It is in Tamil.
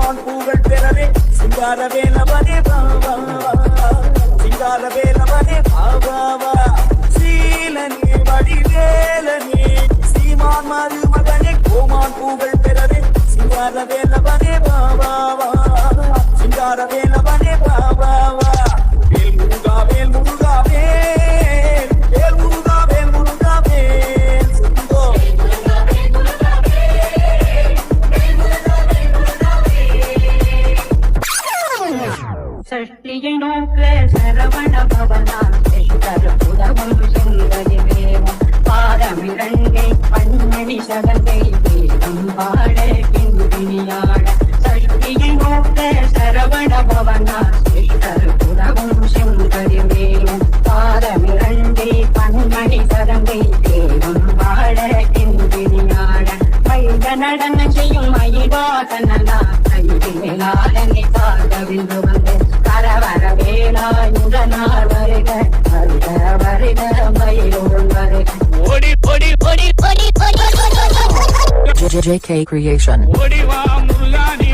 கோமான் பூகள் பெறவே சிங்கார வேலவனே பாவா சிங்கார வேலவனே பாவா சீலனே வடிவேலனே சீமான் மருமகனே கோமான் பூகள் பெறவே சிங்கார வேலவனே பாவா சிங்கார வேலவனே பாவா வேல் முருகா வேல் முருகா வேல் வேல் முருகா வேல் முருகா வேல் சுந்தோ சஷ்டியை நோக்க சரவண பவனான் உதவும் சுந்தரி வேவும் பாதமிரண்டை பன்மணி சதங்கை வேதம் பாட கிண்பிணியாட சஷ்டியை நோக்க சரவண பவனான் உதவும் சுந்தரி வேவும் பாதமிரண்டை பன்மணி சதங்கை வேதம் பாட கிண்பிணியாட மைத நடன செய்யும் மயிலாதனா கையிலாதனை பார்க்கவிந்து வந்து கரவர வேலாயுதனார் வருக வருக வருக மயிலோடு வருக ஓடி ஓடி ஓடி ஓடி ஓடி JK Creation. ஓடி வா முருகா நீ